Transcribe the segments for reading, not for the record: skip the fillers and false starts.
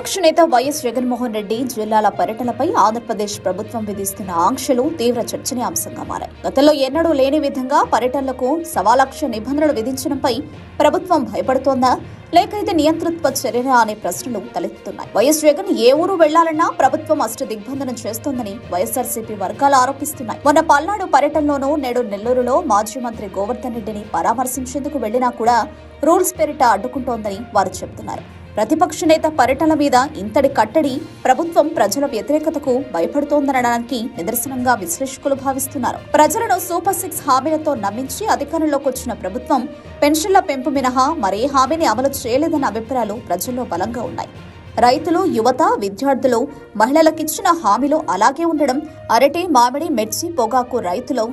ప్రతిపక్ష నేత వైఎస్ జగన్మోహన్ రెడ్డి జిల్లాల పర్యటనపై ఆంధ్రప్రదేశ్ ప్రభుత్వం విధిస్తున్న ఆంక్షలు తీవ్ర చర్చనీయాంశంగా మారాయి. గతంలో ఎన్నడూ లేని విధంగా పర్యటనలకు 1,00,000 నిబంధనలు విధించడంపై ప్రభుత్వం భయపడుతోందా, లేక ఇది నియంతృత్వ చర్యనా అనే ప్రశ్నలు తలెత్తుతున్నాయి. వైఎస్ జగన్ ఏ ఊరు వెళ్లాలన్నా ప్రభుత్వం దిగ్బంధనం చేస్తోందని వైఎస్ఆర్సీపీ వర్గాలు ఆరోపిస్తున్నాయి. మొన్న పల్నాడు పర్యటనలోనూ నేడు నెల్లూరులో మాజీ మంత్రి గోవర్ధన్ రెడ్డిని పరామర్శించేందుకు వెళ్లినా కూడా రూల్స్ పేరిట అడ్డుకుంటోందని వారు చెబుతున్నారు. ప్రతిపక్ష నేత పర్యటనల మీద ఇంతటి కట్టడి ప్రభుత్వం ప్రజల వ్యతిరేకతకు భయపడుతోందనడానికి నిదర్శనంగా విశ్లేషకులు భావిస్తున్నారు. ప్రజలను సూపర్ 6 హామీలతో నమ్మించి అధికారంలోకి వచ్చిన ప్రభుత్వం పెన్షన్ల పెంపు మినహా మరే హామీని అమలు చేయలేదన్న అభిప్రాయాలు ప్రజల్లో బలంగా ఉన్నాయి. రైతులు, యువత, విద్యార్థులు, మహిళలకిచ్చిన హామీలు అలాగే ఉండడం, అరటి, మామిడి, మిర్చి, పొగాకు రైతులు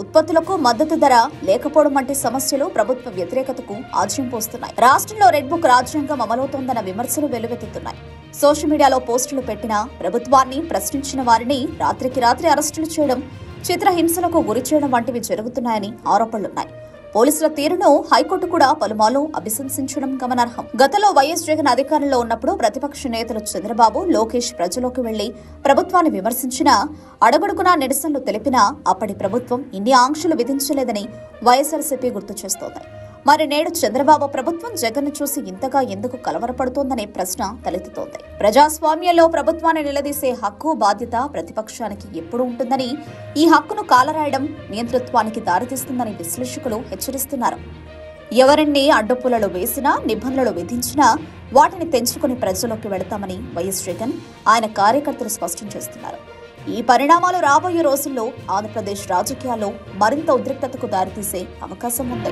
ఉత్పత్తులకు మద్దతు ధర లేకపోవడం వంటి సమస్యలు ప్రభుత్వ వ్యతిరేకతకు ఆజ్యం పోస్తున్నాయి. రాష్ట్రంలో రెడ్ బుక్ రాజ్యాంగం అమలవుతోందన్న విమర్శలు వెల్లువెత్తుతున్నాయి. సోషల్ మీడియాలో పోస్టులు పెట్టిన, ప్రభుత్వాన్ని ప్రశ్నించిన వారిని రాత్రికి రాత్రి అరెస్టులు చేయడం, చిత్రహింసలకు గురి చేయడం వంటివి జరుగుతున్నాయని ఆరోపణలున్నాయి. పోలీసుల తీరును హైకోర్టు కూడా పలుమార్లు అభిశంసించడం గమనార్హం. గతంలో వైఎస్ జగన్ అధికారంలో ఉన్నప్పుడు ప్రతిపక్ష నేతలు చంద్రబాబు, లోకేష్ ప్రజలోకి వెళ్లి ప్రభుత్వాన్ని విమర్శించినా, అడుగడుగునా నిరసనలు తెలిపినా అప్పటి ప్రభుత్వం ఇన్ని ఆంక్షలు విధించలేదని వైఎస్ఆర్సీపీ గుర్తు చేస్తోంది. మరి నేడు చంద్రబాబు ప్రభుత్వం జగన్ను చూసి ఇంతగా ఎందుకు కలవరపడుతోందనే ప్రశ్న తలెత్తుతోంది. ప్రజాస్వామ్యంలో ప్రభుత్వాన్ని నిలదీసే హక్కు, బాధ్యత ప్రతిపక్షానికి ఎప్పుడూ ఉంటుందని, ఈ హక్కును కాలరాయడం నియంతృత్వానికి దారితీస్తుందని విశ్లేషకులు హెచ్చరిస్తున్నారు. ఎవరిన్ని అడ్డుపుల్లలు వేసినా, నిబంధనలు విధించినా వాటిని తెంచుకుని ప్రజల్లోకి వెళతామని వైఎస్ జగన్, ఆయన కార్యకర్తలు స్పష్టం చేస్తున్నారు. ఈ పరిణామాలు రాబోయే రోజుల్లో ఆంధ్రప్రదేశ్ రాజకీయాల్లో మరింత ఉద్రిక్తతకు దారితీసే అవకాశం ఉంది.